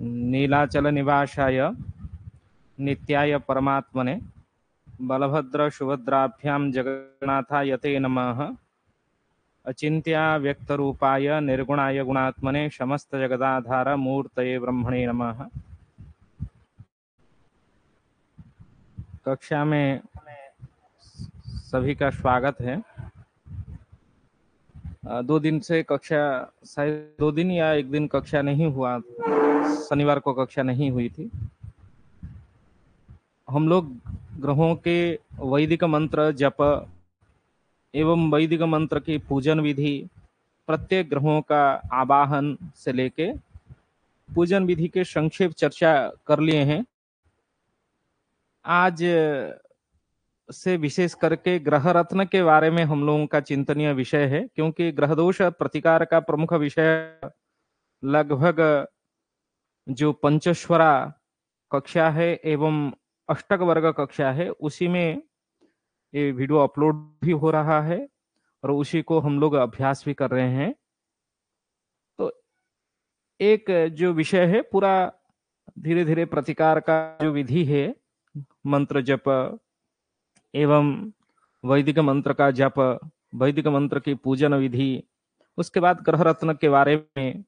नीलाचल निवासाय नित्याय परमात्मने बलभद्र सुभद्राभ्यां जगन्नाथाय ते नमः। अचिंत्या व्यक्तरूपाय निर्गुणाय गुणात्मने समस्त जगदाधार मूर्तये ब्रह्मणे नमः। कक्षा में सभी का स्वागत है। 2 दिन से कक्षा, शायद 2 दिन या 1 दिन कक्षा नहीं हुआ, शनिवार को कक्षा नहीं हुई थी। हम लोग ग्रहों के वैदिक मंत्र जप एवं वैदिक मंत्र की पूजन विधि, प्रत्येक ग्रहों का आवाहन से लेके पूजन विधि के संक्षेप चर्चा कर लिए हैं। आज से विशेष करके ग्रह रत्न के बारे में हम लोगों का चिंतनीय विषय है, क्योंकि ग्रह दोष प्रतिकार का प्रमुख विषय लगभग जो पंचस्वरा कक्षा है एवं अष्टक वर्ग कक्षा है, उसी में ये वीडियो अपलोड भी हो रहा है और उसी को हम लोग अभ्यास भी कर रहे हैं। तो एक जो विषय है पूरा धीरे धीरे प्रतिकार का जो विधि है, मंत्र जप एवं वैदिक मंत्र का जप, वैदिक मंत्र की पूजन विधि, उसके बाद ग्रह रत्न के बारे में,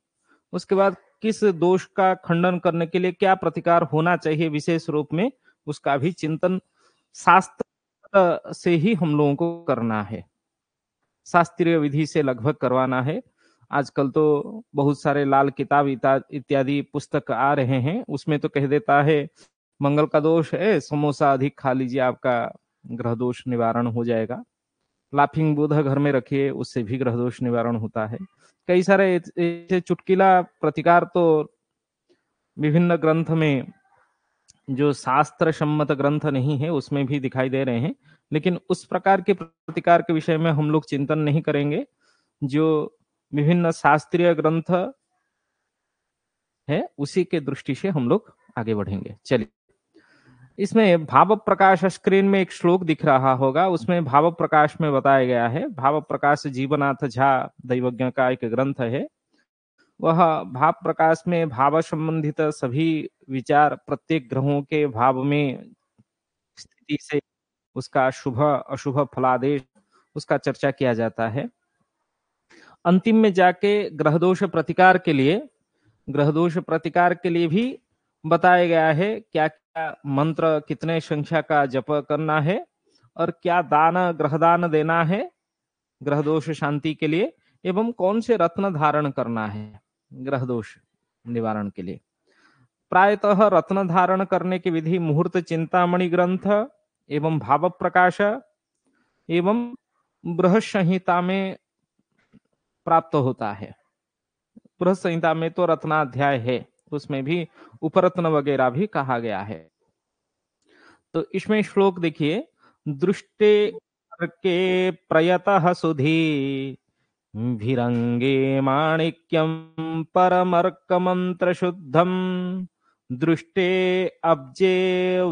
उसके बाद किस दोष का खंडन करने के लिए क्या प्रतिकार होना चाहिए विशेष रूप में, उसका भी चिंतन शास्त्र से ही हम लोगों को करना है, शास्त्रीय विधि से लगभग करवाना है। आजकल तो बहुत सारे लाल किताब इत्यादि पुस्तक आ रहे हैं, उसमें तो कह देता है मंगल का दोष है, समोसा अधिक खा लीजिए, आपका ग्रह दोष निवारण हो जाएगा। लाफिंग बुद्ध घर में रखिए, उससे भी ग्रह दोष निवारण होता है। कई सारे ऐसे चुटकीला प्रतिकार तो विभिन्न ग्रंथ में, जो शास्त्र सम्मत ग्रंथ नहीं है, उसमें भी दिखाई दे रहे हैं, लेकिन उस प्रकार के प्रतिकार के विषय में हम लोग चिंतन नहीं करेंगे। जो विभिन्न शास्त्रीय ग्रंथ है उसी के दृष्टि से हम लोग आगे बढ़ेंगे। चलिए, इसमें भाव प्रकाश, स्क्रीन में एक श्लोक दिख रहा होगा, उसमें भाव प्रकाश में बताया गया है। भाव प्रकाश जीवनाथ झा दैवज्ञ का एक ग्रंथ है। वह भाव प्रकाश में भाव संबंधित सभी विचार, प्रत्येक ग्रहों के भाव में स्थिति से उसका शुभ अशुभ फलादेश, उसका चर्चा किया जाता है। अंतिम में जाके ग्रह दोष प्रतिकार के लिए, ग्रह दोष प्रतिकार के लिए भी बताया गया है क्या क्या मंत्र, कितने संख्या का जप करना है और क्या दान, ग्रह दान देना है ग्रह दोष शांति के लिए, एवं कौन से रत्न धारण करना है ग्रह दोष निवारण के लिए। प्रायतः रत्न धारण करने की विधि मुहूर्त चिंतामणि ग्रंथ एवं भाव प्रकाश एवं बृहत संहिता में प्राप्त होता है। बृहत संहिता में तो रत्नाध्याय है, उसमें भी उपरत्न वगैरह भी कहा गया है। तो इसमें श्लोक देखिए, दृष्टे के प्रयतः सुधी भिरंगे माणिक्यम परमर्क मंत्र शुद्धम दृष्टे अब्जे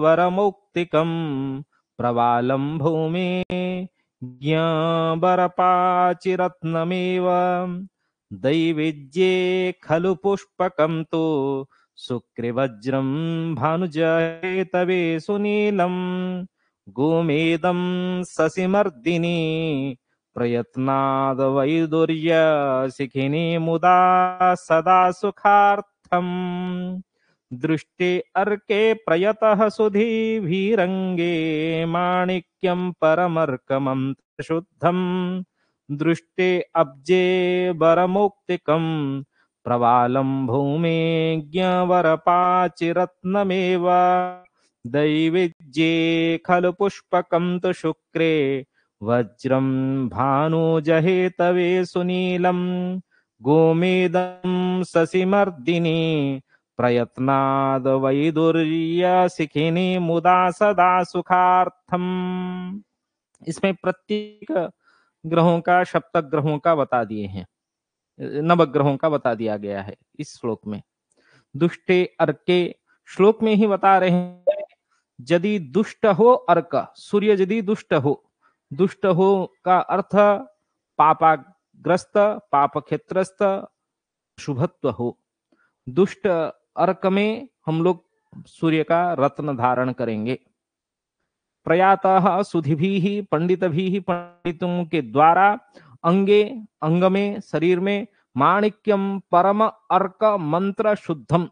वरमौक्तिकम प्रवालम भूमि ज्ञाबरपाचिरत्नमेव दैविज्ये खलु पुष्पकं तु शुक्रिवज्रं भानुजयतवे सुनीलं गोमेदं शशिमर्दिनी प्रयत्नाद वैदुर्य शिखिनी मुदा सदा सुखार्थम दृष्टे अर्के प्रयतः सुधीभिरंगे माणिक्यं परमर्कमं शुद्धम दृष्टे अब्जे वरमौक्तिकं प्रवालं भूमे ज्ञवरपाचिरत्नमेव दैविज्ये खलु पुष्पकं तु शुक्रे वज्रं भानुजहेतवे सुनीलं गोमेदं शशिमर्दिनी प्रयत्नाद वैदुर्यशिखिनी मुदा सदा सुखार्थम। इसमें प्रत्येक ग्रहों का, सप्तक ग्रहों का बता दिए हैं, नवग्रहों का बता दिया गया है इस श्लोक में। दुष्टे अर्के श्लोक में ही बता रहे हैं, यदि दुष्ट हो अर्क, सूर्य यदि दुष्ट हो का अर्थ पापाग्रस्त, पाप क्षेत्रस्थ, शुभत्व हो। दुष्ट अर्क में हम लोग सूर्य का रत्न धारण करेंगे। प्रयातः सुधिभिः पंडितभिः पंडितों के द्वारा अंगे अंग में शरीर में माणिक्यम परम अर्क मंत्र शुद्धम।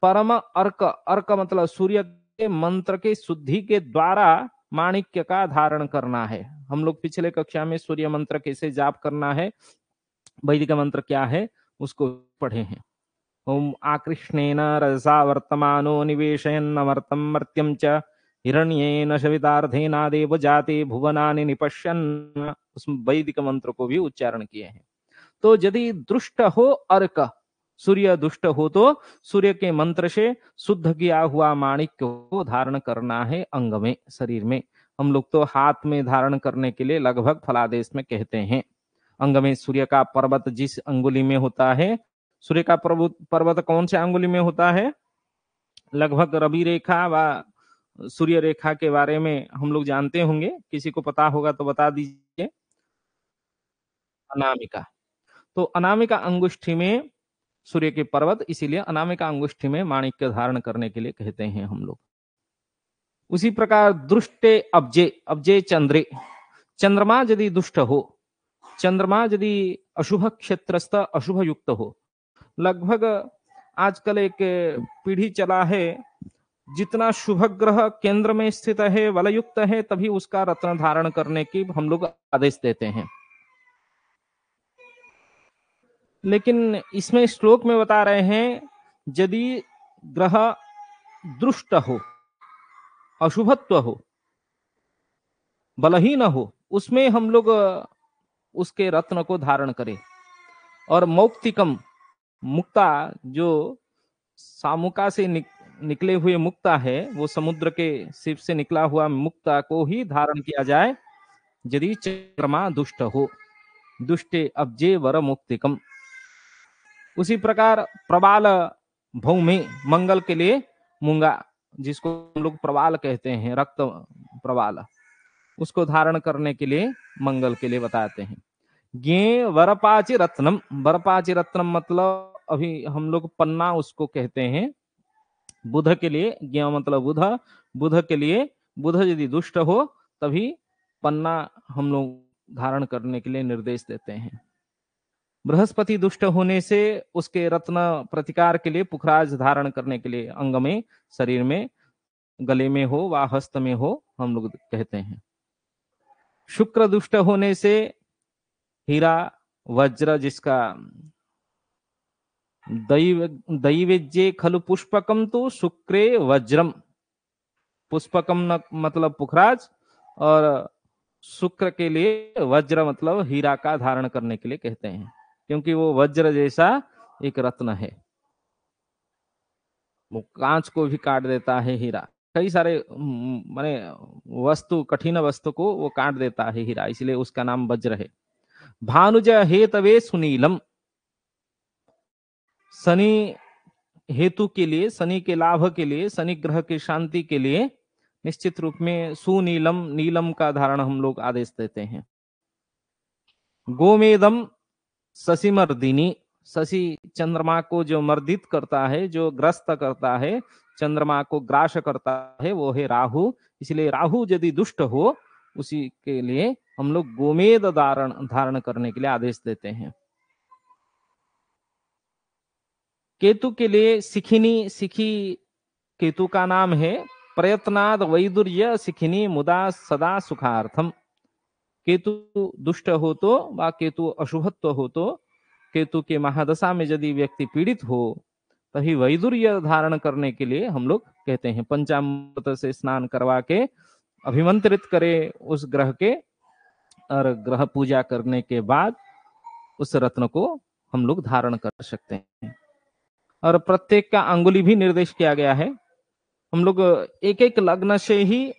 परम अर्क, अर्क मतलब सूर्य के मंत्र के शुद्धि के द्वारा माणिक्य का धारण करना है। हम लोग पिछले कक्षा में सूर्य मंत्र कैसे जाप करना है, वैदिक मंत्र क्या है, उसको पढ़े हैं। ओम आकृष्णेन रजसा वर्तमानो निवेशयन्नमर्तं मर्त्यं च हिरण्येन सवितार्धेनादेव जाते भुवनानि निपश्यन्, उस वैदिक मंत्र को भी उच्चारण किए हैं। तो यदि दुष्ट हो अर्क, सूर्य दुष्ट हो तो सूर्य के मंत्र से शुद्ध किया हुआ माणिक्य को धारण करना है अंग में, शरीर में। हम लोग तो हाथ में धारण करने के लिए लगभग फलादेश में कहते हैं। अंग में सूर्य का पर्वत जिस अंगुली में होता है, सूर्य का पर्वत कौन से अंगुली में होता है, लगभग रवि रेखा व सूर्य रेखा के बारे में हम लोग जानते होंगे, किसी को पता होगा तो बता दीजिए। अनामिका, तो अनामिका अंगुष्ठी में सूर्य के पर्वत, इसीलिए अनामिका अंगुष्ठी में माणिक्य धारण करने के लिए कहते हैं हम लोग। उसी प्रकार दृष्टे अब्जे, अब्जे चंद्रे, चंद्रमा यदि दुष्ट हो, चंद्रमा यदि अशुभ क्षेत्रस्थ अशुभ युक्त हो, लगभग आजकल एक पीढ़ी चला है, जितना शुभ ग्रह केंद्र में स्थित है, वलयुक्त है, तभी उसका रत्न धारण करने की हम लोग आदेश देते हैं। लेकिन इसमें श्लोक में बता रहे हैं यदि ग्रह दुष्ट हो, अशुभत्व हो, बलहीन हो, उसमें हम लोग उसके रत्न को धारण करें। और मौक्तिकम, मुक्ता, जो सामुका से निकले हुए मुक्ता है, वो समुद्र के शिव से निकला हुआ मुक्ता को ही धारण किया जाए यदि चंद्रमा दुष्ट हो। दुष्टे अब्जे वर मुक्तिकम। उसी प्रकार प्रबाल भौमे, मंगल के लिए मूंगा, जिसको हम लोग प्रबाल कहते हैं, रक्त प्रबाल, उसको धारण करने के लिए मंगल के लिए बताते हैं। ज्ञे वरपाचि रत्नम, वरपाचि रत्नम मतलब अभी हम लोग पन्ना उसको कहते हैं। बुध के लिए, ज्ञ मतलब बुध, बुध के लिए, बुध यदि दुष्ट हो तभी पन्ना हम लोग धारण करने के लिए निर्देश देते हैं। बृहस्पति दुष्ट होने से उसके रत्न प्रतिकार के लिए पुखराज धारण करने के लिए अंग में, शरीर में, गले में हो व हस्त में हो, हम लोग कहते हैं। शुक्र दुष्ट होने से हीरा वज्र, जिसका दैवेज्ये खलु पुष्पकम तो शुक्रे वज्रम, पुष्पकम मतलब पुखराज, और शुक्र के लिए वज्र मतलब हीरा का धारण करने के लिए कहते हैं, क्योंकि वो वज्र जैसा एक रत्न है। वो कांच को भी काट देता है हीरा, कई सारे माने वस्तु, कठिन वस्तु को वो काट देता है हीरा, इसलिए उसका नाम वज्र है। भानुज हेतवे सुनीलम, शनि हेतु के लिए, शनि के लाभ के लिए, शनि ग्रह की शांति के लिए निश्चित रूप में सुनीलम, नीलम का धारण हम लोग आदेश देते हैं। गोमेदम शशिमर्दिनी, शशि चंद्रमा को जो मर्दित करता है, जो ग्रस्त करता है, चंद्रमा को ग्रास करता है, वो है राहु। इसलिए राहु यदि दुष्ट हो, उसी के लिए हम लोग गोमेद धारण करने के लिए आदेश देते हैं। केतु के लिए सिखिनी, सिखी केतु का नाम है। प्रयत्नाद वैदुर्य सिखिनी मुदा सदा सुखार्थम। केतु दुष्ट हो तो व केतु अशुभत्व हो तो, केतु के महादशा में यदि व्यक्ति पीड़ित हो, तभी वैदुर्य धारण करने के लिए हम लोग कहते हैं। पंचामृत से स्नान करवा के अभिमंत्रित करे उस ग्रह के, और ग्रह पूजा करने के बाद उस रत्न को हम लोग धारण कर सकते हैं। और प्रत्येक का अंगुली भी निर्देश किया गया है। हम लोग एक एक लग्न से ही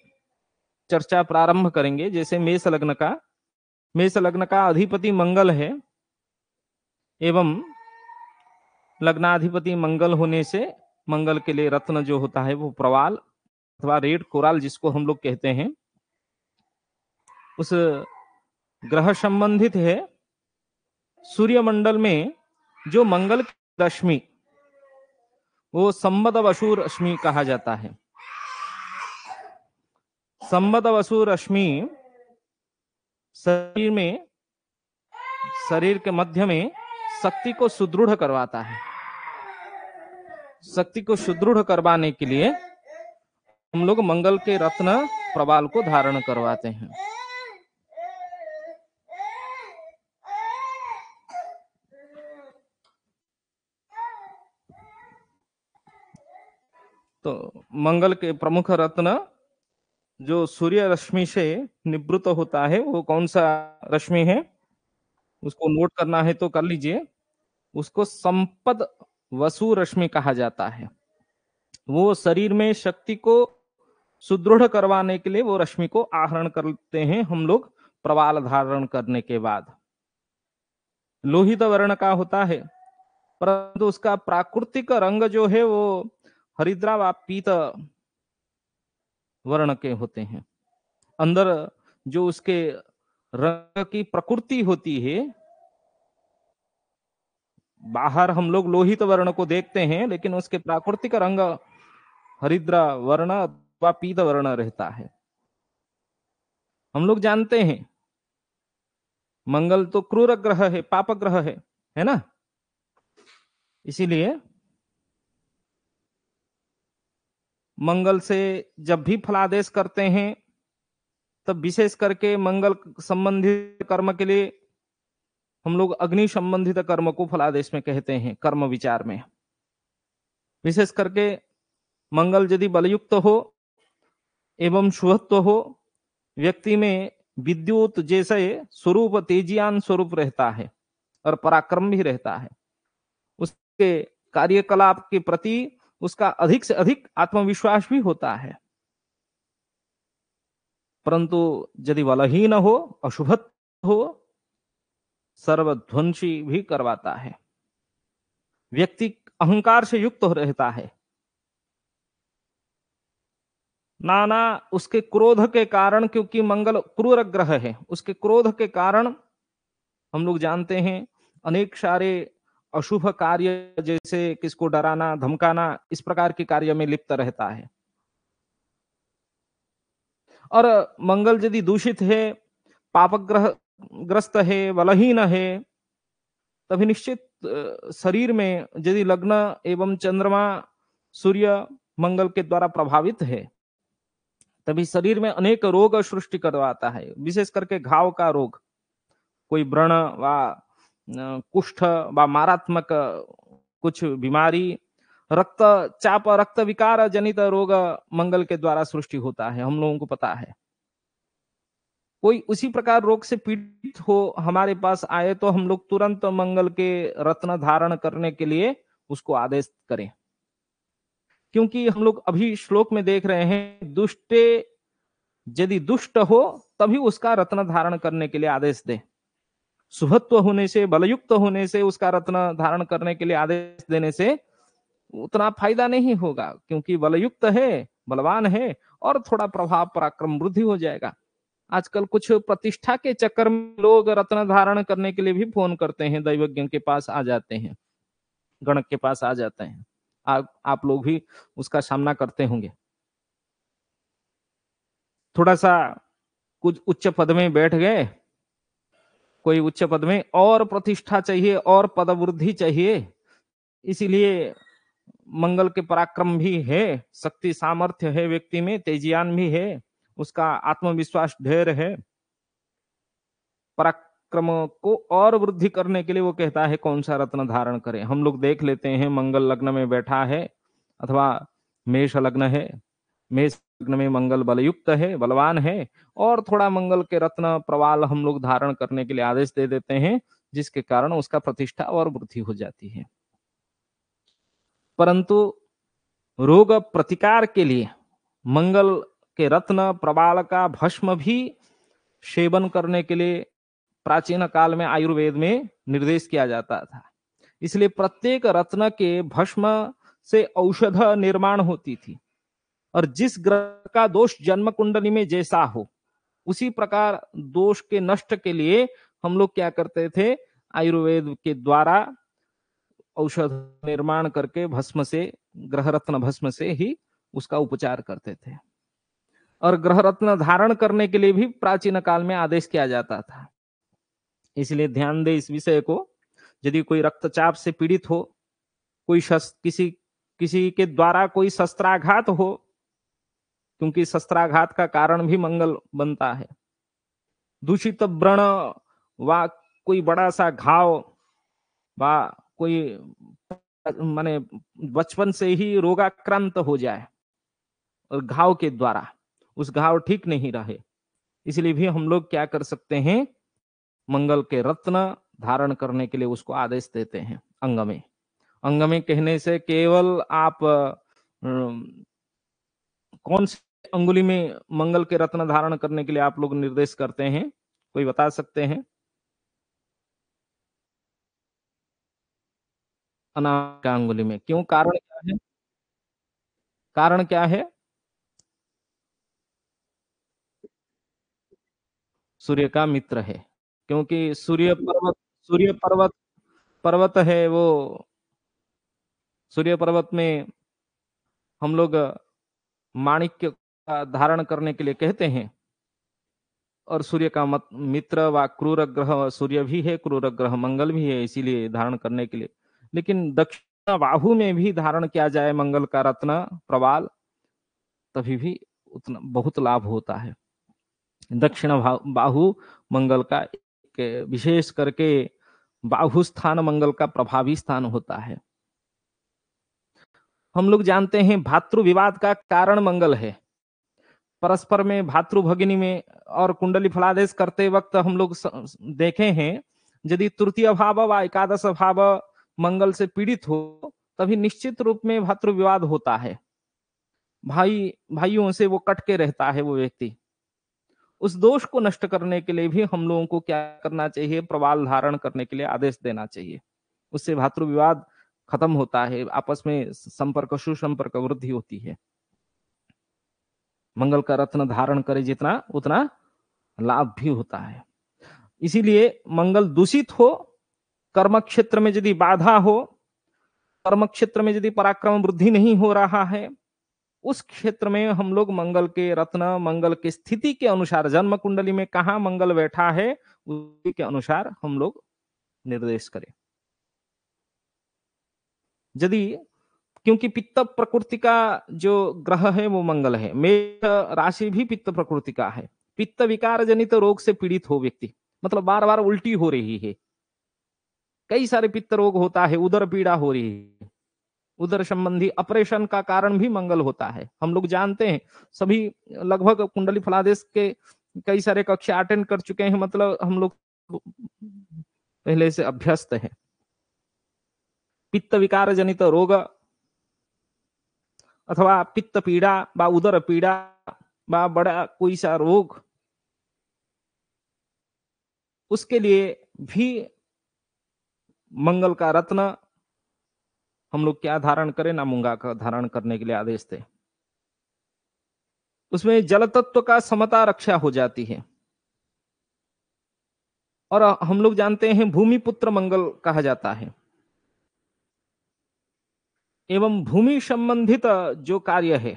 चर्चा प्रारंभ करेंगे। जैसे मेष लग्न का, मेष लग्न का अधिपति मंगल है, एवं लग्नाधिपति मंगल होने से मंगल के लिए रत्न जो होता है वो प्रवाल अथवा रेड कोराल, जिसको हम लोग कहते हैं, उस ग्रह संबंधित है। सूर्यमंडल में जो मंगल की रश्मि वो संबद वसु रश्मि कहा जाता है। संबद वसु रश्मि शरीर के मध्य में शक्ति को सुदृढ़ करवाता है। शक्ति को सुदृढ़ करवाने के लिए हम लोग मंगल के रत्न प्रवाल को धारण करवाते हैं। तो मंगल के प्रमुख रत्न जो सूर्य रश्मि से निवृत्त होता है, वो कौन सा रश्मि है उसको नोट करना है तो कर लीजिए। उसको संपद वसु रश्मि कहा जाता है। वो शरीर में शक्ति को सुदृढ़ करवाने के लिए वो रश्मि को आहरण करते हैं हम लोग प्रवाल धारण करने के बाद। लोहित वर्ण का होता है, परंतु उसका प्राकृतिक रंग जो है वो हरिद्रा व पीत वर्ण के होते हैं। अंदर जो उसके रंग की प्रकृति होती है, बाहर हम लोग लोहित वर्ण को देखते हैं, लेकिन उसके प्राकृतिक रंग हरिद्रा वर्ण व पीत वर्ण रहता है। हम लोग जानते हैं मंगल तो क्रूर ग्रह है, पाप ग्रह है ना। इसीलिए मंगल से जब भी फलादेश करते हैं तब विशेष करके मंगल संबंधित कर्म के लिए हम लोग अग्नि संबंधित कर्म को फलादेश में कहते हैं। कर्म विचार में विशेष करके मंगल यदि बलयुक्त हो एवं शुभत्व हो, व्यक्ति में विद्युत जैसे स्वरूप तेजियान स्वरूप रहता है और पराक्रम भी रहता है। उसके कार्यकलाप के प्रति उसका अधिक से अधिक आत्मविश्वास भी होता है। परंतु यदि बलहीन हो, अशुभत हो, सर्वध्वंसी भी करवाता है। व्यक्ति अहंकार से युक्त हो रहता है। नाना उसके क्रोध के कारण, क्योंकि मंगल क्रूर ग्रह है, उसके क्रोध के कारण हम लोग जानते हैं अनेक सारे अशुभ कार्य, जैसे किसको डराना धमकाना, इस प्रकार के कार्य में लिप्त रहता है। और मंगल यदि दूषित है, पापग्रह ग्रस्त है, बलहीन है, तभी निश्चित शरीर में यदि लग्न एवं चंद्रमा सूर्य मंगल के द्वारा प्रभावित है, तभी शरीर में अनेक रोग सृष्टि करवाता है। विशेष करके घाव का रोग, कोई व्रण व कुष्ठ व मारात्मक कुछ बीमारी, रक्तचाप, रक्त विकार जनित रोग मंगल के द्वारा सृष्टि होता है, हम लोगों को पता है। कोई उसी प्रकार रोग से पीड़ित हो हमारे पास आए तो हम लोग तुरंत मंगल के रत्न धारण करने के लिए उसको आदेश करें। क्योंकि हम लोग अभी श्लोक में देख रहे हैं, दुष्टे यदि दुष्ट हो तभी उसका रत्न धारण करने के लिए आदेश दे। शुभत्व होने से, बलयुक्त होने से उसका रत्न धारण करने के लिए आदेश देने से उतना फायदा नहीं होगा, क्योंकि बलयुक्त है, बलवान है, और थोड़ा प्रभाव पराक्रम वृद्धि हो जाएगा। आजकल कुछ प्रतिष्ठा के चक्कर में लोग रत्न धारण करने के लिए भी फोन करते हैं, दैवज्ञ के पास आ जाते हैं, गणक के पास आ जाते हैं। आप लोग भी उसका सामना करते होंगे। थोड़ा सा कुछ उच्च पद में बैठ गए, कोई उच्च पद में और प्रतिष्ठा चाहिए और पद वृद्धि चाहिए, इसीलिए मंगल के पराक्रम भी है, शक्ति सामर्थ्य है व्यक्ति में, तेजियान भी है, उसका आत्मविश्वास ढेर है। पराक्रम को और वृद्धि करने के लिए वो कहता है कौन सा रत्न धारण करें। हम लोग देख लेते हैं, मंगल लग्न में बैठा है अथवा मेष लग्न है, मेष लग्न में मंगल बलयुक्त है, बलवान है, और थोड़ा मंगल के रत्न प्रवाल हम लोग धारण करने के लिए आदेश दे देते हैं, जिसके कारण उसका प्रतिष्ठा और वृद्धि हो जाती है। परंतु रोग प्रतिकार के लिए मंगल के रत्न प्रवाल का भस्म भी सेवन करने के लिए प्राचीन काल में आयुर्वेद में निर्देश किया जाता था। इसलिए प्रत्येक रत्न के भस्म से औषध निर्माण होती थी, और जिस ग्रह का दोष जन्म कुंडली में जैसा हो, उसी प्रकार दोष के नष्ट के लिए हम लोग क्या करते थे, आयुर्वेद के द्वारा औषध निर्माण करके भस्म से, ग्रह रत्न भस्म से ही उसका उपचार करते थे। और ग्रह रत्न धारण करने के लिए भी प्राचीन काल में आदेश किया जाता था। इसलिए ध्यान दे इस विषय को। यदि कोई रक्तचाप से पीड़ित हो, कोई किसी किसी के द्वारा कोई शस्त्राघात हो, क्योंकि शस्त्राघात का कारण भी मंगल बनता है, दूषित व्रण व कोई बड़ा सा घाव व कोई माने बचपन से ही रोगाक्रांत हो जाए और घाव के द्वारा उस घाव ठीक नहीं रहे, इसलिए भी हम लोग क्या कर सकते हैं, मंगल के रत्न धारण करने के लिए उसको आदेश देते हैं। अंग में कहने से केवल आप कौन सी अंगुली में मंगल के रत्न धारण करने के लिए आप लोग निर्देश करते हैं, कोई बता सकते हैं? अनामिका अंगुली में। क्यों, कारण क्या है? कारण क्या है? सूर्य का मित्र है, क्योंकि सूर्य पर्वत पर्वत है वो। सूर्य पर्वत में हम लोग माणिक्य का धारण करने के लिए कहते हैं, और सूर्य का मित्र व क्रूर ग्रह सूर्य भी है, क्रूर ग्रह मंगल भी है, इसीलिए धारण करने के लिए। लेकिन दक्षिण बाहु में भी धारण किया जाए मंगल का रत्न प्रवाल, तभी भी उतना बहुत लाभ होता है। दक्षिण बाहु मंगल का एक विशेष करके बाहु स्थान मंगल का प्रभावी स्थान होता है। हम लोग जानते हैं भातृ विवाद का कारण मंगल है। परस्पर में भातृ भगिनी में और कुंडली फलादेश करते वक्त हम लोग देखे हैं, यदि तृतीय भाव व एकादश भाव मंगल से पीड़ित हो, तभी निश्चित रूप में भातृ विवाद होता है। भाइयों से वो कट के रहता है वो व्यक्ति। उस दोष को नष्ट करने के लिए भी हम लोगों को क्या करना चाहिए, प्रवाल धारण करने के लिए आदेश देना चाहिए। उससे भातृ विवाद खत्म होता है, आपस में संपर्क, सुसंपर्क वृद्धि होती है। मंगल का रत्न धारण करे जितना, उतना लाभ भी होता है। इसीलिए मंगल दूषित हो, कर्म क्षेत्र में यदि बाधा हो, कर्म क्षेत्र में यदि पराक्रम वृद्धि नहीं हो रहा है, उस क्षेत्र में हम लोग मंगल के रत्न, मंगल की स्थिति के अनुसार, जन्म कुंडली में कहां मंगल बैठा है उसी के अनुसार हम लोग निर्देश करें। यदि, क्योंकि पित्त प्रकृति का जो ग्रह है वो मंगल है, मेष राशि भी पित्त प्रकृति का है। पित्त विकार जनित रोग से पीड़ित हो व्यक्ति, मतलब बार बार उल्टी हो रही है, कई सारे पित्त रोग होता है, उदर पीड़ा हो रही है, उदर संबंधी ऑपरेशन का कारण भी मंगल होता है। हम लोग जानते हैं, सभी लगभग कुंडली फलादेश के कई सारे कक्षा अटेंड कर चुके हैं, मतलब हम लोग पहले से अभ्यस्त है। पित्त विकार जनित रोग अथवा पित्त पीड़ा व उदर पीड़ा व बड़ा कोई सा रोग, उसके लिए भी मंगल का रत्न हम लोग क्या धारण करें, नामुंगा का धारण करने के लिए आदेश थे। उसमें जल तत्व का समता रक्षा हो जाती है। और हम लोग जानते हैं भूमि पुत्र मंगल कहा जाता है, एवं भूमि संबंधित जो कार्य है,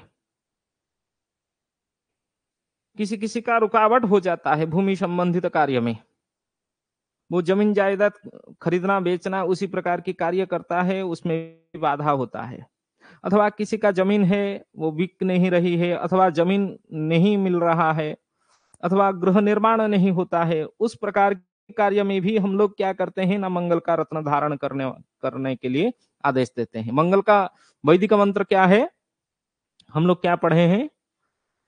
किसी किसी का रुकावट हो जाता है भूमि संबंधित कार्य में, वो जमीन जायदाद खरीदना बेचना उसी प्रकार की कार्य करता है, उसमें बाधा होता है। अथवा किसी का जमीन है वो बिक नहीं रही है, अथवा जमीन नहीं मिल रहा है, अथवा गृह निर्माण नहीं होता है, उस प्रकार के कार्य में भी हम लोग क्या करते हैं ना, मंगल का रत्न धारण करने के लिए आदेश देते हैं। मंगल का वैदिक मंत्र क्या है, हम लोग क्या पढ़े हैं,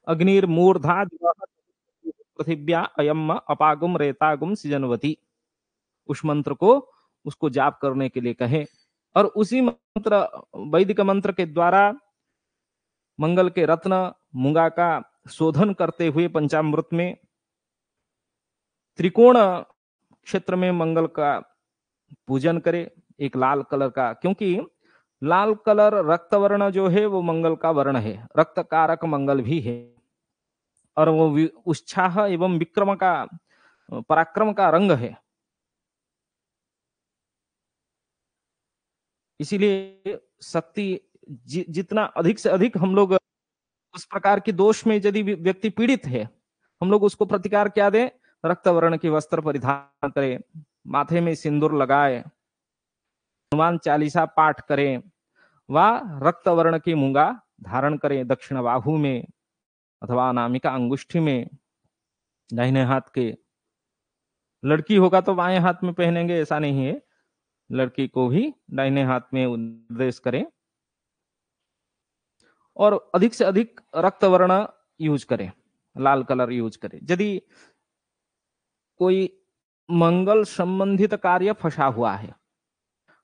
अग्निर्मूर्धा पृथिव्या अयम अपागुम रेतागुम सृजनवती, उस मंत्र को उसको जाप करने के लिए कहे। और उसी मंत्र, वैदिक मंत्र के द्वारा मंगल के रत्न मूंगा का शोधन करते हुए पंचामृत में त्रिकोण क्षेत्र में मंगल का पूजन करे, एक लाल कलर का, क्योंकि लाल कलर रक्त वर्ण जो है वो मंगल का वर्ण है, रक्त कारक मंगल भी है, और वो उत्साह एवं विक्रम का, पराक्रम का रंग है। इसीलिए शक्ति जितना अधिक से अधिक हम लोग उस प्रकार के दोष में यदि व्यक्ति पीड़ित है, हम लोग उसको प्रतिकार क्या दें? रक्त वर्ण की वस्त्र परिधान करें, माथे में सिंदूर लगाए, हनुमान चालीसा पाठ करें, व रक्त वर्ण की मूंगा धारण करें दक्षिण बाहु में अथवा अनामिका अंगुष्ठी में, दाहिने हाथ के। लड़की होगा तो बाएं हाथ में पहनेंगे, ऐसा नहीं है, लड़की को भी दाहिने हाथ में निर्देश करें, और अधिक से अधिक रक्त वर्ण यूज करें, लाल कलर यूज करें। यदि कोई मंगल संबंधित कार्य फंसा हुआ है,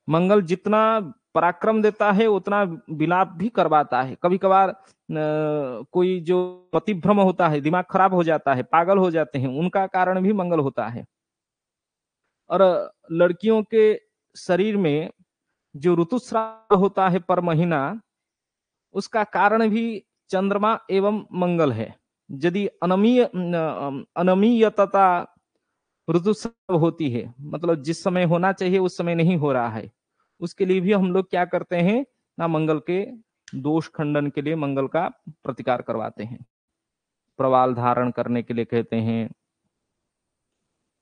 मंगल जितना पराक्रम देता है उतना विलाप भी करवाता है। कभी कभार कोई जो पतिभ्रम होता है, दिमाग खराब हो जाता है, पागल हो जाते हैं, उनका कारण भी मंगल होता है। और लड़कियों के शरीर में जो ऋतुस्राव होता है पर महीना, उसका कारण भी चंद्रमा एवं मंगल है। यदि अनियमितता ऋतुस्राव होती है, मतलब जिस समय होना चाहिए उस समय नहीं हो रहा है, उसके लिए भी हम लोग क्या करते हैं ना, मंगल के दोष खंडन के लिए मंगल का प्रतिकार करवाते हैं। प्रवाल धारण करने के लिए कहते हैं,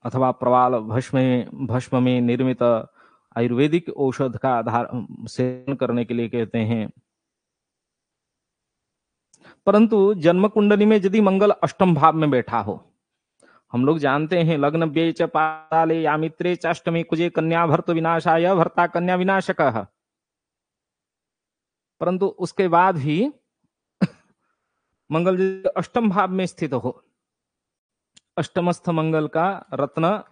अथवा प्रवाल भस्म में निर्मित आयुर्वेदिक औषध का सेवन करने के लिए कहते हैं। परंतु जन्म कुंडली में यदि मंगल अष्टम भाव में बैठा हो, हम लोग जानते हैं लग्न व्यय च पाताले या मित्रे च अष्टमी कुजे कन्या भर्त विनाशाय भर्ता कन्या विनाशकः। परंतु उसके बाद भी मंगल अष्टम भाव में स्थित हो, अष्टमस्थ मंगल का रत्न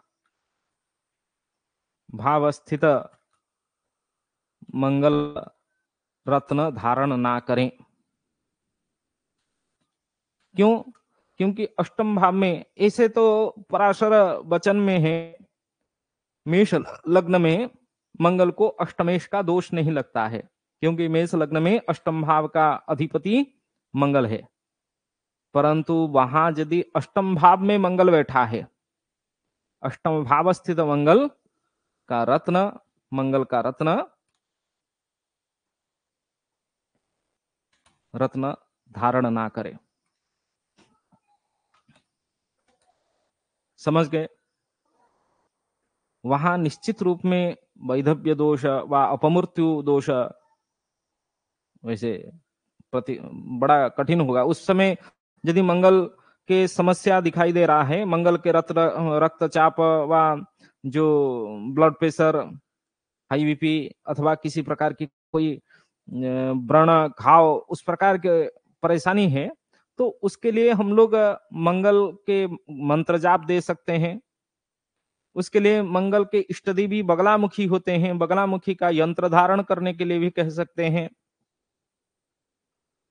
भाव स्थित मंगल रत्न धारण ना करें। क्यों? क्योंकि अष्टम भाव में, ऐसे तो पराशर वचन में है, मेष लग्न में मंगल को अष्टमेश का दोष नहीं लगता है, क्योंकि मेष लग्न में अष्टम भाव का अधिपति मंगल है। परंतु वहां यदि अष्टम भाव में मंगल बैठा है, अष्टम भाव स्थित मंगल का रत्न, मंगल का रत्न धारण ना करे। समझ गए? वहां निश्चित रूप में वैधव्य दोष व अपमृत्यु दोष वैसे बड़ा कठिन होगा उस समय। यदि मंगल के समस्या दिखाई दे रहा है, मंगल के रक्तचाप व जो ब्लड प्रेशर, हाई बीपी अथवा किसी प्रकार की कोई व्रण घाव, उस प्रकार के परेशानी है, तो उसके लिए हम लोग मंगल के मंत्र जाप दे सकते हैं। उसके लिए मंगल के इष्ट देवी बगलामुखी होते हैं, बगलामुखी का यंत्र धारण करने के लिए भी कह सकते हैं।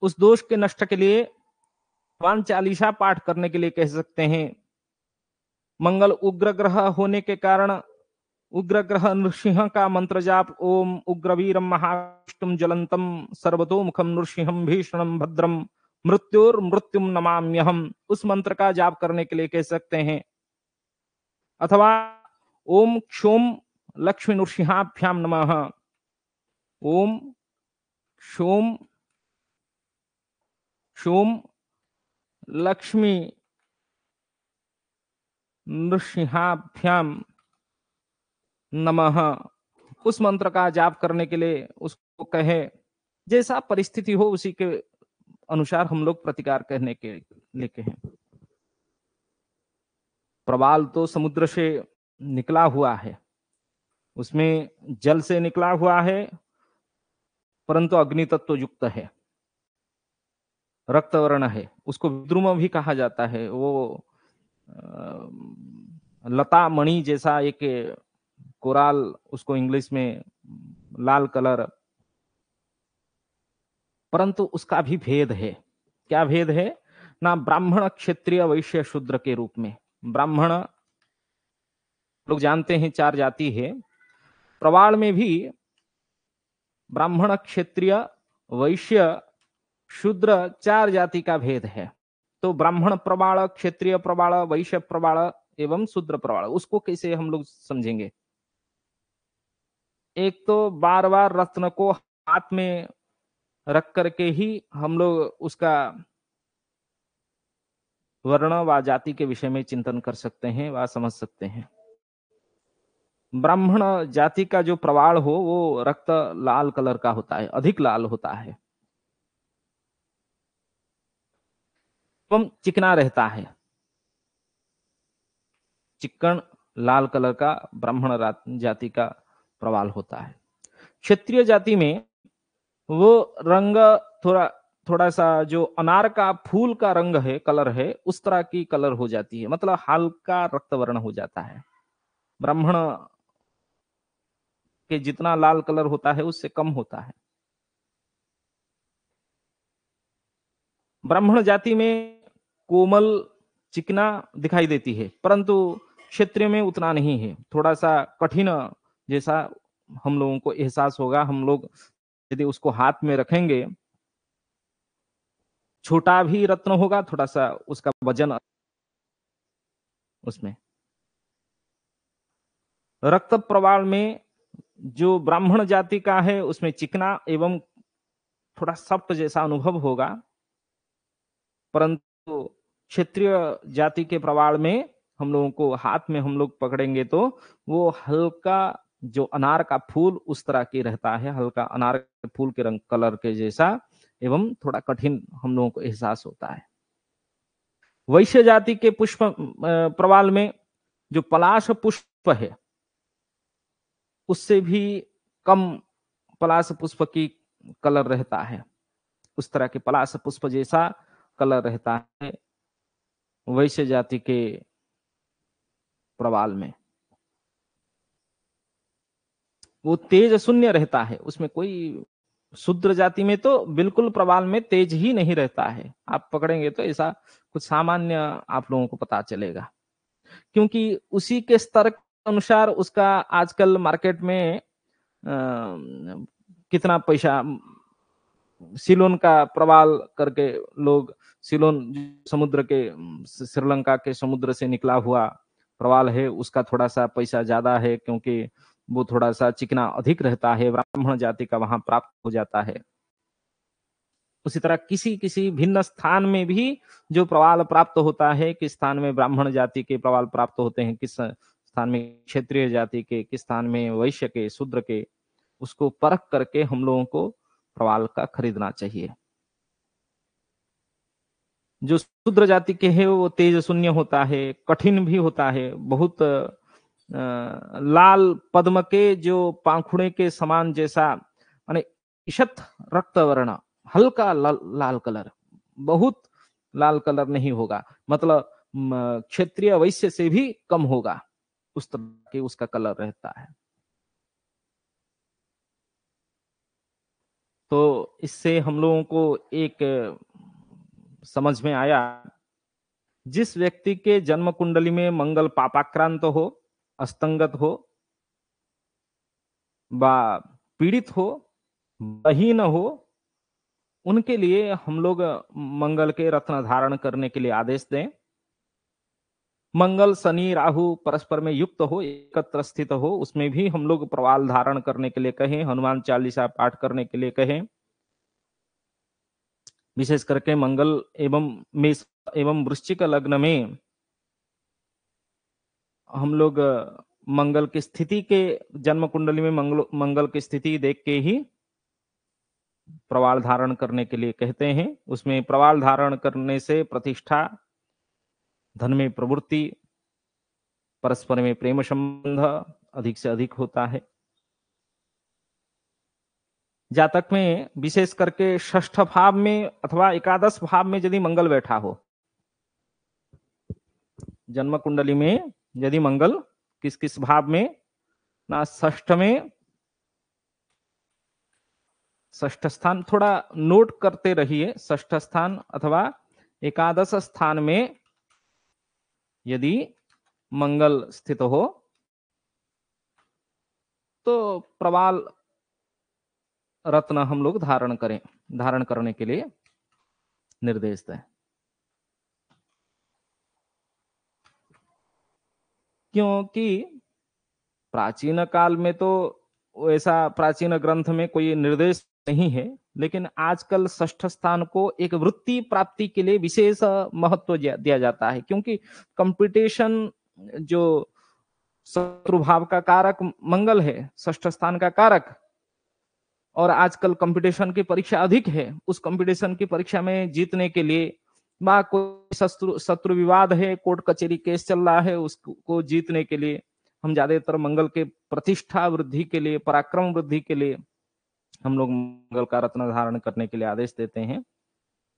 उस दोष के नष्ट के लिए हनुमान चालीसा पाठ करने के लिए कह सकते हैं। मंगल उग्र ग्रह होने के कारण उग्र ग्रह नृसिंह का मंत्र जाप, ओम उग्रवीरम महाविष्णुम ज्वलंतम सर्वतोमुखम नृसिंहम भीषणम भद्रम मृत्युर मृत्युम नमाम्यहम, उस मंत्र का जाप करने के लिए कह सकते हैं। अथवा ओम क्षोम लक्ष्मी नृसिंहाभ्याम नमः, ओम क्षोम क्षोम लक्ष्मी नृसिंहाभ्याम नमः, उस मंत्र का जाप करने के लिए उसको कहे। जैसा परिस्थिति हो उसी के अनुसार हम लोग प्रतिकार करने के लिए कहें। प्रवाल तो समुद्र से निकला हुआ है, उसमें जल से निकला हुआ है, परंतु अग्नि तत्व युक्त है, रक्तवर्ण है, उसको विद्रुम भी कहा जाता है। वो लता मणि जैसा एक कोराल, उसको इंग्लिश में लाल कलर, परंतु उसका भी भेद है। क्या भेद है ना? ब्राह्मण क्षत्रिय वैश्य शूद्र के रूप में। ब्राह्मण लोग जानते हैं 4 जाति है, प्रवाल में भी ब्राह्मण क्षत्रिय वैश्य शूद्र 4 जाति का भेद है। तो ब्राह्मण प्रवाल, क्षत्रिय प्रवाल, वैश्य प्रवाल एवं शूद्र प्रवाल, उसको कैसे हम लोग समझेंगे? एक तो बार बार रत्न को हाथ में रख करके ही हम लोग उसका वर्ण व जाति के विषय में चिंतन कर सकते हैं व समझ सकते हैं। ब्राह्मण जाति का जो प्रवाल हो वो रक्त लाल कलर का होता है, अधिक लाल होता है एवं चिकना रहता है। चिक्कण लाल कलर का ब्राह्मण जाति का प्रवाल होता है। क्षत्रिय जाति में वो रंग थोड़ा थोड़ा सा जो अनार का फूल का रंग है, कलर है, उस तरह की कलर हो जाती है, मतलब हल्का रक्त वर्ण हो जाता है। ब्राह्मण के जितना लाल कलर होता है उससे कम होता है। ब्राह्मण जाति में कोमल चिकना दिखाई देती है, परंतु क्षेत्र में उतना नहीं है, थोड़ा सा कठिन जैसा हम लोगों को एहसास होगा। हम लोग यदि उसको हाथ में रखेंगे, छोटा भी रत्न होगा, थोड़ा सा उसका वजन उसमें। रक्त प्रवाल में जो ब्राह्मण जाति का है उसमें चिकना एवं थोड़ा सख्त जैसा अनुभव होगा, परंतु क्षेत्रीय जाति के प्रवाल में हम लोगों को हाथ में हम लोग पकड़ेंगे तो वो हल्का जो अनार का फूल उस तरह की रहता है, हल्का अनार के फूल के रंग कलर के जैसा, एवं थोड़ा कठिन हम लोगों को एहसास होता है। वैश्य जाति के पुष्प प्रवाल में जो पलाश पुष्प है उससे भी कम पलाश पुष्प की कलर रहता है, उस तरह के पलाश पुष्प जैसा कलर रहता है वैश्य जाति के प्रवाल में। वो तेज शून्य रहता है, उसमें कोई, शूद्र जाति में तो बिल्कुल प्रवाल में तेज ही नहीं रहता है। आप पकड़ेंगे तो ऐसा कुछ सामान्य आप लोगों को पता चलेगा, क्योंकि उसी के स्तर के अनुसार उसका आजकल मार्केट में कितना पैसा, सिलोन का प्रवाल करके लोग, सिलोन समुद्र के, श्रीलंका के समुद्र से निकला हुआ प्रवाल है, उसका थोड़ा सा पैसा ज्यादा है क्योंकि वो थोड़ा सा चिकना अधिक रहता है, ब्राह्मण जाति का वहां प्राप्त हो जाता है। उसी तरह किसी किसी भिन्न स्थान में भी जो प्रवाल प्राप्त होता है, किस स्थान में ब्राह्मण जाति के प्रवाल प्राप्त होते हैं, किस स्थान में क्षेत्रीय जाति के, किस स्थान में वैश्य के, शूद्र के, उसको परख करके हम लोगों को प्रवाल का खरीदना चाहिए। जो शूद्र जाति के है वो तेज शून्य होता है, कठिन भी होता है, बहुत लाल पद्म के जो पाखुड़े के समान जैसा, माने ईशत रक्त वर्ण, हल्का लाल कलर, बहुत लाल कलर नहीं होगा, मतलब क्षेत्रीय वैश्य से भी कम होगा, उस तरह के उसका कलर रहता है। तो इससे हम लोगों को एक समझ में आया, जिस व्यक्ति के जन्म कुंडली में मंगल पापाक्रांत हो, अस्तंगत हो, व पीड़ित हो, बहीन हो, उनके लिए हम लोग मंगल के रत्न धारण करने के लिए आदेश दें। मंगल शनि राहु परस्पर में युक्त हो, एकत्र स्थित हो, उसमें भी हम लोग प्रवाल धारण करने के लिए कहें, हनुमान चालीसा पाठ करने के लिए कहें। विशेष करके मंगल एवं मेष एवं वृश्चिक लग्न में हम लोग मंगल की स्थिति के, जन्म कुंडली में मंगल की स्थिति देख के ही प्रवाल धारण करने के लिए कहते हैं। उसमें प्रवाल धारण करने से प्रतिष्ठा, धन में प्रवृत्ति, परस्पर में प्रेम संबंध अधिक से अधिक होता है। जातक में विशेष करके षष्ठ भाव में अथवा एकादश भाव में यदि मंगल बैठा हो, जन्म कुंडली में यदि मंगल किस किस भाव में, ना षष्ठ में, षष्ठ स्थान थोड़ा नोट करते रहिए, षष्ठ स्थान अथवा एकादश स्थान में यदि मंगल स्थित हो तो प्रवाल रत्न हम लोग धारण करें, धारण करने के लिए निर्देश दें। क्योंकि प्राचीन काल में तो वैसा प्राचीन ग्रंथ में कोई निर्देश नहीं है, लेकिन आजकल षष्ठ स्थान को एक वृत्ति प्राप्ति के लिए विशेष महत्व दिया जाता है, क्योंकि कंपटीशन जो शत्रु भाव का कारक मंगल है, षष्ठ स्थान का कारक, और आजकल कंपटीशन की परीक्षा अधिक है। उस कंपटीशन की परीक्षा में जीतने के लिए बा कोई शत्रु शत्रु विवाद है, कोर्ट कचहरी केस चल रहा है, उसको जीतने के लिए हम ज्यादातर मंगल के प्रतिष्ठा वृद्धि के लिए, पराक्रम वृद्धि के लिए हम लोग मंगल का रत्न धारण करने के लिए आदेश देते हैं।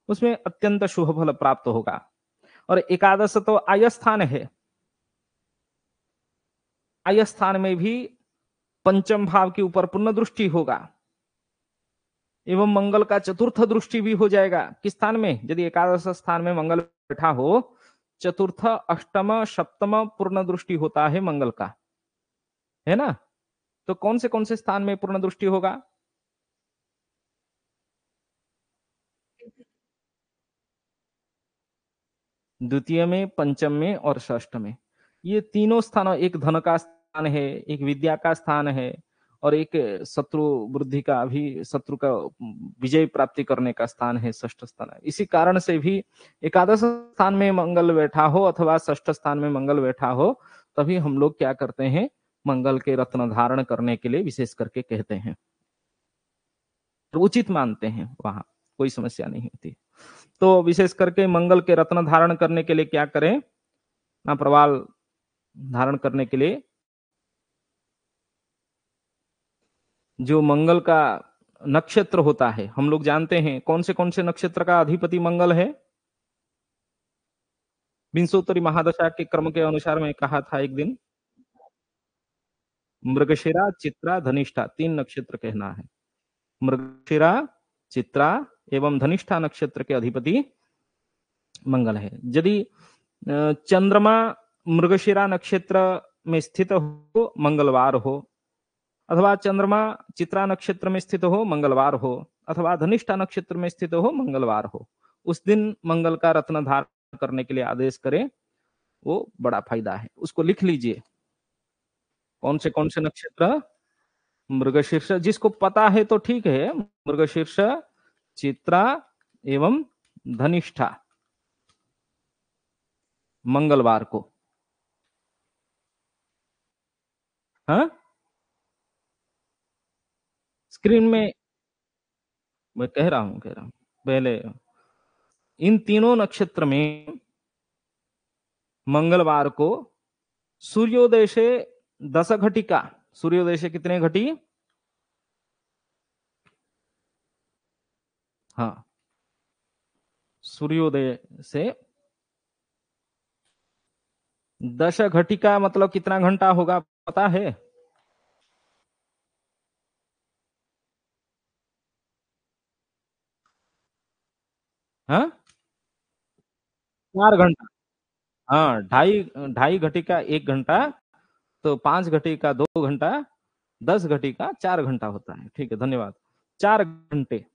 उसमें अत्यंत शुभ फल प्राप्त होगा। और एकादश तो आय स्थान है। आय स्थान में भी पंचम भाव के ऊपर पुण्य दृष्टि होगा एवं मंगल का चतुर्थ दृष्टि भी हो जाएगा। किस स्थान में? यदि एकादश स्थान में मंगल बैठा हो, चतुर्थ अष्टम सप्तम पूर्ण दृष्टि होता है मंगल का, है ना? तो कौन से स्थान में पूर्ण दृष्टि होगा? द्वितीय में, पंचम में और षष्ठ में। ये तीनों स्थान, एक धन का स्थान है, एक विद्या का स्थान है, और एक शत्रु वृद्धि का भी, शत्रु का विजय प्राप्ति करने का स्थान है, षष्ठ स्थान है। इसी कारण से भी एकादश स्थान में मंगल बैठा हो अथवा षष्ठ स्थान में मंगल बैठा हो, तभी हम लोग क्या करते हैं? मंगल के रत्न धारण करने के लिए विशेष करके कहते हैं, उचित मानते हैं, वहां कोई समस्या नहीं होती। तो विशेष करके मंगल के रत्न धारण करने के लिए क्या करें? ना प्रवाल धारण करने के लिए जो मंगल का नक्षत्र होता है, हम लोग जानते हैं कौन से नक्षत्र का अधिपति मंगल है। विंशोत्तरी महादशा के क्रम के अनुसार मैं कहा था एक दिन, मृगशिरा, चित्रा, धनिष्ठा, तीन नक्षत्र कहना है। मृगशिरा, चित्रा एवं धनिष्ठा नक्षत्र के अधिपति मंगल है। यदि चंद्रमा मृगशिरा नक्षत्र में स्थित हो, मंगलवार हो, अथवा चंद्रमा चित्रा नक्षत्र में स्थित हो, मंगलवार हो, अथवा धनिष्ठा नक्षत्र में स्थित हो, मंगलवार हो, उस दिन मंगल का रत्न धारण करने के लिए आदेश करें, वो बड़ा फायदा है। उसको लिख लीजिए, कौन से नक्षत्र? मृगशीर्ष, जिसको पता है तो ठीक है, मृगशीर्ष, चित्रा एवं धनिष्ठा, मंगलवार को। हाँ, स्क्रीन में मैं कह रहा हूं पहले, इन तीनों नक्षत्र में मंगलवार को सूर्योदय से 10 घटिका, सूर्योदय से कितने घटी? हाँ, सूर्योदय से 10 घटिका मतलब कितना घंटा होगा पता है? हाँ, 4 घंटा। हाँ, ढाई ढाई घटिका 1 घंटा, तो 5 घटिका 2 घंटा, 10 घटिका 4 घंटा होता है। ठीक है, धन्यवाद। 4 घंटे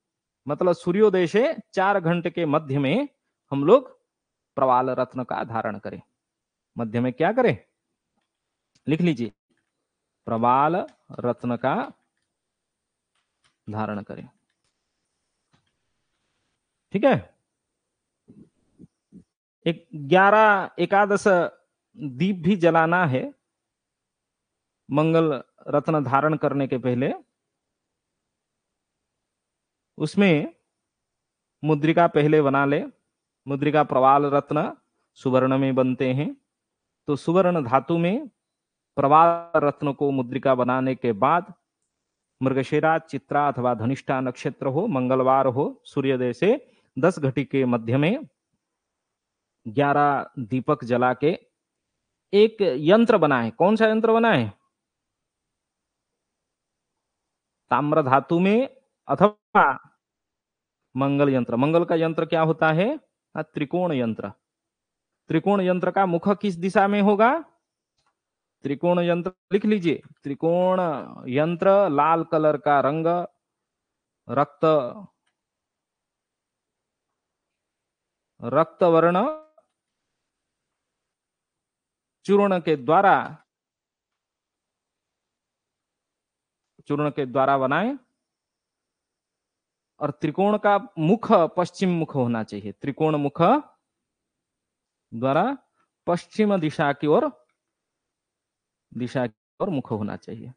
मतलब सूर्योदय से 4 घंटे के मध्य में हम लोग प्रवाल रत्न का धारण करें। मध्य में क्या करें? लिख लीजिए, प्रवाल रत्न का धारण करें। ठीक है। एक 11 एकादश दीप भी जलाना है मंगल रत्न धारण करने के पहले। उसमें मुद्रिका पहले बना ले। मुद्रिका प्रवाल रत्न सुवर्ण में बनते हैं, तो सुवर्ण धातु में प्रवाल रत्न को मुद्रिका बनाने के बाद मृगशिरा, चित्रा अथवा धनिष्ठा नक्षत्र हो, मंगलवार हो, सूर्योदय से 10 घटी के मध्य में 11 दीपक जला के एक यंत्र बनाए। कौन सा यंत्र बनाए? ताम्र धातु में अथवा मंगल यंत्र। मंगल का यंत्र क्या होता है? त्रिकोण यंत्र। त्रिकोण यंत्र का मुख किस दिशा में होगा? त्रिकोण यंत्र लिख लीजिए, त्रिकोण यंत्र लाल कलर का रंग, रक्त रक्त वर्ण चूर्ण के द्वारा चूर्ण के द्वारा बनाए, और त्रिकोण का मुख पश्चिम मुख होना चाहिए। त्रिकोण मुख द्वारा पश्चिम दिशा की ओर मुख होना चाहिए।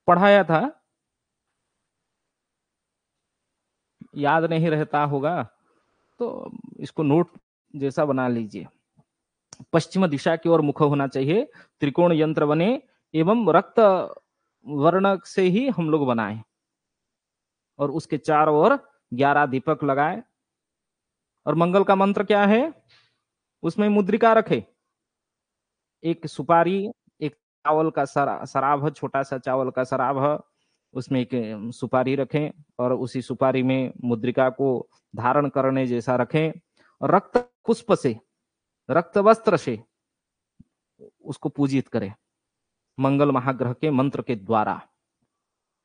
पढ़ाया था, याद नहीं रहता होगा तो इसको नोट जैसा बना लीजिए। पश्चिम दिशा की ओर मुख होना चाहिए, त्रिकोण यंत्र बने एवं रक्त वर्ण से ही हम लोग बनाए, और उसके चारों ओर 11 दीपक लगाए। और मंगल का मंत्र क्या है? उसमें मुद्रिका रखे, एक सुपारी, एक चावल का सराभ, छोटा सा चावल का सराभ, उसमें एक सुपारी रखें, और उसी सुपारी में मुद्रिका को धारण करने जैसा रखें, और रक्त पुष्प से, रक्त वस्त्र से उसको पूजित करें मंगल महाग्रह के मंत्र के द्वारा।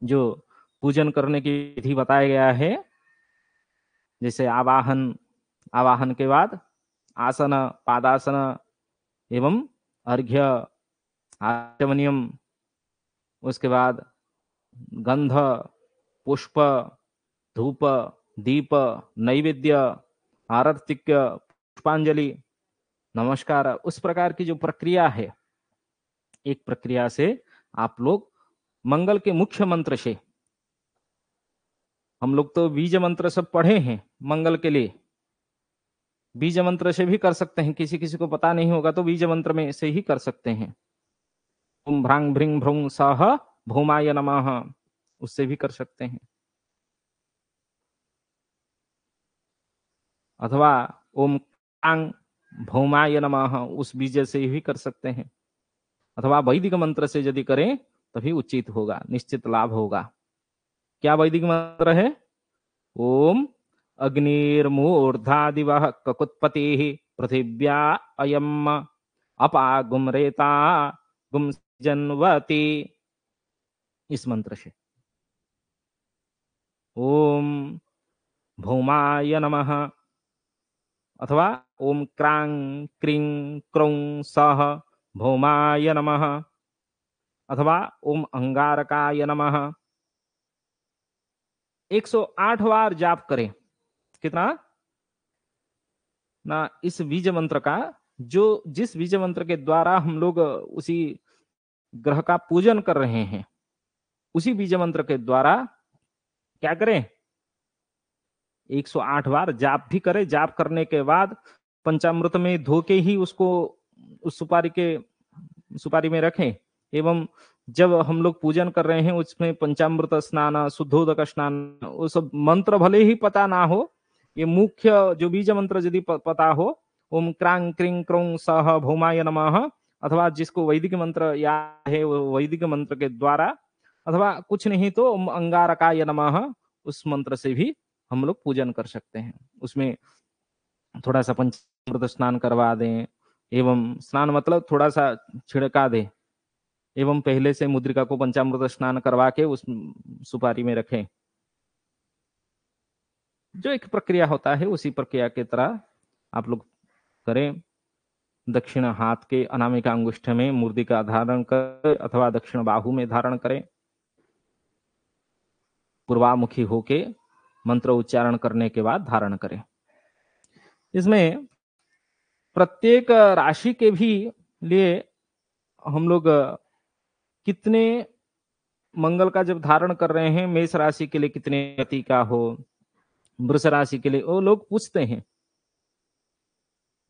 जो पूजन करने की विधि बताया गया है, जैसे आवाहन के बाद आसन, पादासन एवं अर्घ्य, आचमनियम, उसके बाद गंध, पुष्प, धूप, दीप, नैवेद्य, आरतिक्य, पुष्पांजलि, नमस्कार, उस प्रकार की जो प्रक्रिया है, एक प्रक्रिया से आप लोग मंगल के मुख्य मंत्र से, हम लोग तो बीज मंत्र सब पढ़े हैं मंगल के लिए, बीज मंत्र से भी कर सकते हैं, किसी किसी को पता नहीं होगा तो बीज मंत्र में से ही कर सकते हैं। ओम भ्रांग भ्रिंग भ्रुंग सह भौमाय नमः, उससे भी कर सकते हैं, अथवा ओम कांग भौमाय नमः उस बीज से भी कर सकते हैं, अथवा वैदिक मंत्र से यदि करें तभी उचित होगा, निश्चित लाभ होगा। क्या वैदिक मंत्र है? ओम अग्निर्मूर्धादिवः ककुत्पतिः पृथिव्या अयम् अपागुमरेता गुम जन्वति, इस मंत्र से। ओम भौमाय नमः, अथवा ओम क्रांग क्रीं क्रौं सह भौमाय नमः, अथवा ओम अंगारकाय नमः। 108 बार जाप करें। कितना ना? इस बीज मंत्र का, जो जिस बीज मंत्र के द्वारा हम लोग उसी ग्रह का पूजन कर रहे हैं, उसी बीज मंत्र के द्वारा क्या करें? 108 बार जाप भी करें। जाप करने के बाद पंचामृत में धो के ही उसको उस सुपारी में रखें, एवं जब हम लोग पूजन कर रहे हैं उसमें पंचामृत स्नान, शुद्धोदक स्नान, वो सब मंत्र भले ही पता ना हो, ये मुख्य जो बीज मंत्र यदि पता हो, ओम क्रांग क्रीं क्रौं सह भौमाय नमः, अथवा जिसको वैदिक मंत्र याद है वो वैदिक मंत्र के द्वारा, अथवा कुछ नहीं तो ओम अंगारकाय नमः, उस मंत्र से भी हम लोग पूजन कर सकते हैं। उसमें थोड़ा सा पंचामृत स्नान करवा दें, एवं स्नान मतलब थोड़ा सा छिड़का दें, एवं पहले से मुद्रिका को पंचामृत स्नान करवा के उस सुपारी में रखें। जो एक प्रक्रिया होता है उसी प्रक्रिया की तरह आप लोग करें। दक्षिण हाथ के अनामिका अंगुष्ठ में मूर्ति का धारण करें, अथवा दक्षिण बाहु में धारण करें। पूर्वामुखी होके मंत्र उच्चारण करने के बाद धारण करें। इसमें प्रत्येक राशि के भी लिए हम लोग कितने मंगल का जब धारण कर रहे हैं, मेष राशि के लिए कितने रति का हो, वृष राशि के लिए, वो लोग पूछते हैं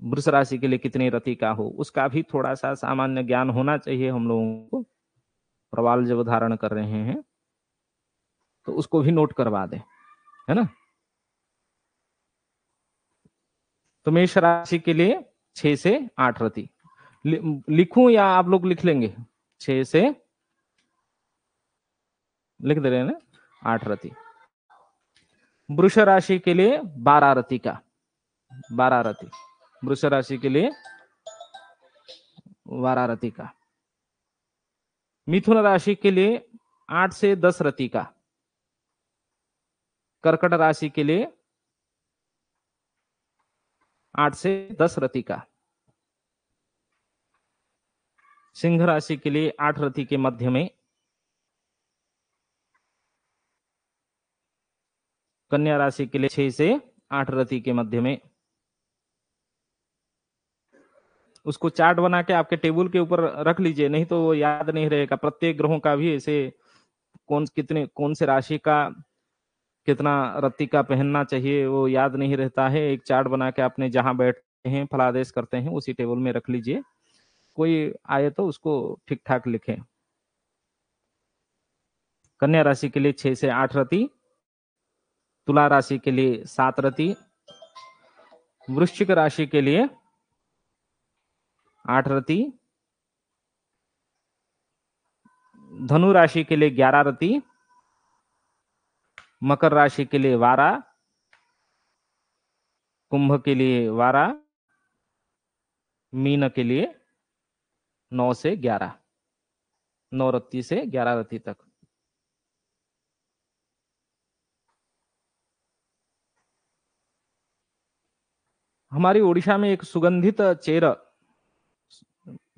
वृष राशि के लिए कितने रति का हो, उसका भी थोड़ा सा सामान्य ज्ञान होना चाहिए हम लोगों को। प्रवाल जब धारण कर रहे हैं तो उसको भी नोट करवा दें, है ना? तो मेष राशि के लिए 6 से 8 रति लिखूं या आप लोग लिख लेंगे? 6 से लिख दे रहे हैं ना, 8 रति। वृष राशि के लिए 12 रति का, 12 रति वृष राशि के लिए 12 रति का। मिथुन राशि के लिए 8 से 10 रति का। कर्कट राशि के लिए 8 से 10 रति का। सिंह राशि के लिए 8 रति के मध्य में। कन्या राशि के लिए 6 से 8 रति के मध्य में। उसको चार्ट बना के आपके टेबल के ऊपर रख लीजिए, नहीं तो वो याद नहीं रहेगा। प्रत्येक ग्रहों का भी ऐसे कौन से राशि का कितना रत्ती का पहनना चाहिए वो याद नहीं रहता है। एक चार्ट बना के आपने जहां बैठते हैं फलादेश करते हैं उसी टेबल में रख लीजिए, कोई आए तो उसको ठीक ठाक लिखें। कन्या राशि के लिए 6 से 8 रति, तुला राशि के लिए 7 रति, वृश्चिक राशि के लिए 8 रति, धनु राशि के लिए 11 रति, मकर राशि के लिए 12, कुंभ के लिए 12, मीन के लिए 9 से 11, 9 रत्ती से 11 रत्ती तक। हमारी उड़ीसा में एक सुगंधित चेर,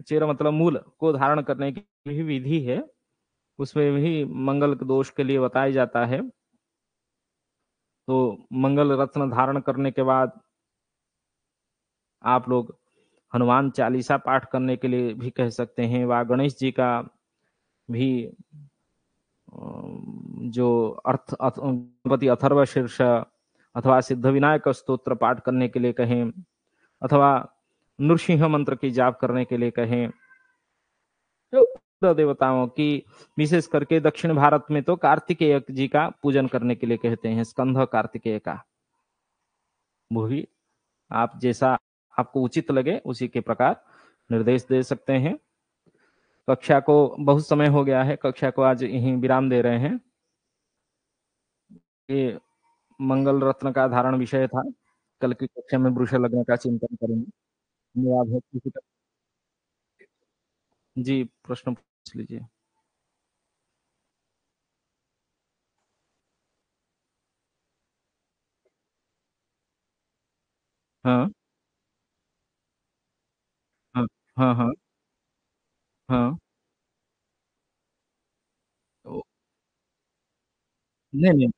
चेर मतलब मूल को धारण करने की भी विधि है, उसमें भी मंगल दोष के लिए बताया जाता है। तो मंगल रत्न धारण करने के बाद आप लोग हनुमान चालीसा पाठ करने के लिए भी कह सकते हैं, व गणेश जी का भी जो गणपति अथर्व शीर्ष अथवा सिद्ध विनायक स्तोत्र पाठ करने के लिए कहें, अथवा नृसिंह मंत्र की जाप करने के लिए कहें। तो देवताओं की विशेष करके दक्षिण भारत में तो कार्तिकेय जी का पूजन करने के लिए कहते हैं, स्कंध कार्तिकेय का। वो भी आप जैसा आपको उचित लगे उसी के प्रकार निर्देश दे सकते हैं। कक्षा को बहुत समय हो गया है, कक्षा को आज यहीं विराम दे रहे हैं। ये मंगल रत्न का धारण विषय था। कल की कक्षा में वृष लग्न का चिंतन करेंगे। धन्यवाद है। जी, प्रश्न पूछ लीजिए। हाँ हाँ हाँ हाँ हाँ। तो नहीं नहीं,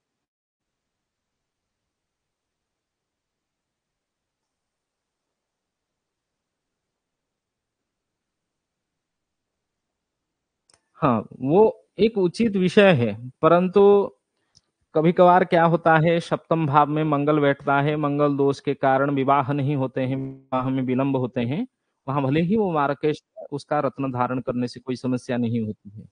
हाँ वो एक उचित विषय है, परंतु कभी कभार क्या होता है, सप्तम भाव में मंगल बैठता है, मंगल दोष के कारण विवाह नहीं होते हैं, विवाह में विलंब होते हैं। वहां भले ही वो मार्केश उसका रत्न धारण करने से कोई समस्या नहीं होती है।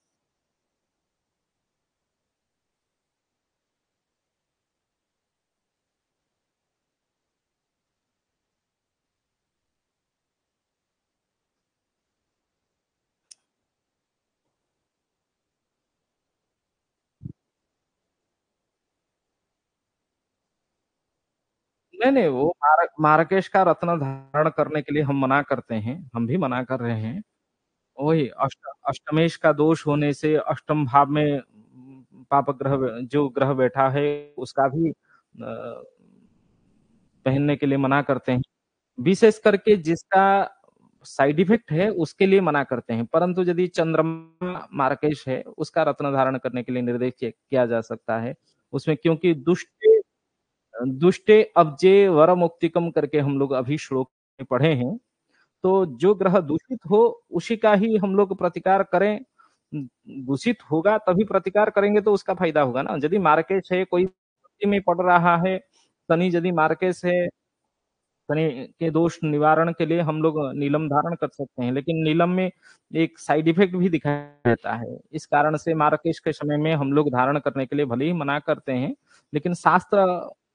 नहीं नहीं, वो मार्केश का रत्न धारण करने के लिए हम मना करते हैं, हम भी मना कर रहे हैं। वही अष्टमेश का दोष होने से अष्टम भाव में पाप ग्रह जो ग्रह बैठा है उसका भी पहनने के लिए मना करते हैं। विशेष करके जिसका साइड इफेक्ट है उसके लिए मना करते हैं, परंतु यदि चंद्रमा मार्केश है उसका रत्न धारण करने के लिए निर्देश किया जा सकता है उसमें, क्योंकि दुष्टे अब्जे वर मुक्तिकम करके हम लोग अभी श्लोक में पढ़े हैं। तो जो ग्रह दूषित हो उसी का ही हम लोग प्रतिकार करें। दूषित होगा तभी प्रतिकार करेंगे तो उसका फायदा होगा ना। यदि मार्केश है, कोई में पड़ रहा है, शनि यदि मार्केश है, शनि के दोष निवारण के लिए हम लोग नीलम धारण कर सकते हैं, लेकिन नीलम में एक साइड इफेक्ट भी दिखाई देता है। इस कारण से मार्केश के समय में हम लोग धारण करने के लिए भले ही मना करते हैं, लेकिन शास्त्र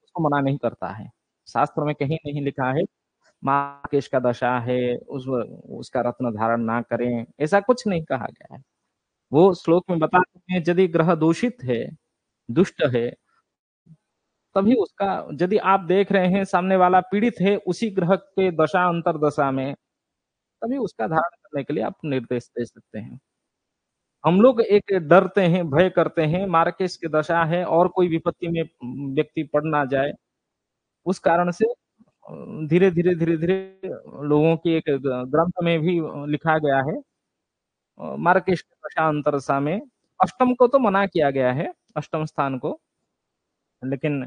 उसको मना नहीं करता है। शास्त्र में कहीं नहीं लिखा है मार्केश का दशा है उसका रत्न धारण ना करें, ऐसा कुछ नहीं कहा गया है। वो श्लोक में बताते हैं यदि ग्रह दूषित है, दुष्ट है, तभी उसका, यदि आप देख रहे हैं सामने वाला पीड़ित है उसी ग्रह के दशा अंतरदशा में, तभी उसका धारण करने के लिए आप निर्देश दे सकते हैं। हम लोग एक डरते हैं, भय करते हैं, मार्केश की दशा है और कोई विपत्ति में व्यक्ति पड़ ना जाए, उस कारण से धीरे धीरे धीरे धीरे लोगों की एक ग्रंथ में भी लिखा गया है, मार्केश की दशा अंतरदशा में अष्टम को तो मना किया गया है, अष्टम स्थान को, लेकिन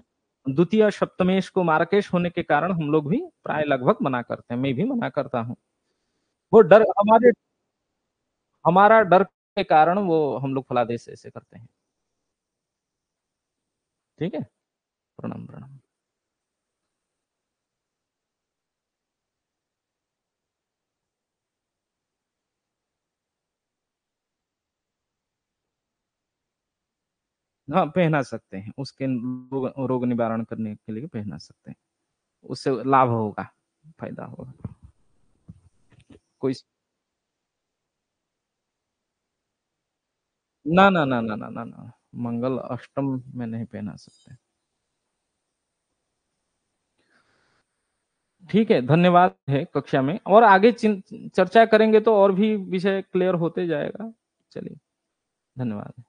द्वितीय सप्तमेश को मार्केश होने के कारण हम लोग भी प्राय लगभग मना करते हैं, मैं भी मना करता हूँ। वो डर हमारा डर के कारण वो हम लोग फलादेश ऐसे करते हैं। ठीक है, प्रणाम प्रणाम। हाँ, पहना सकते हैं, उसके रोग निवारण करने के लिए पहना सकते हैं, उससे लाभ होगा, फायदा होगा। कोई ना ना ना ना ना ना ना, मंगल अष्टम में नहीं पहना सकते। ठीक है, धन्यवाद है कक्षा में, और आगे चर्चा करेंगे तो और भी विषय क्लियर होते जाएगा। चलिए, धन्यवाद।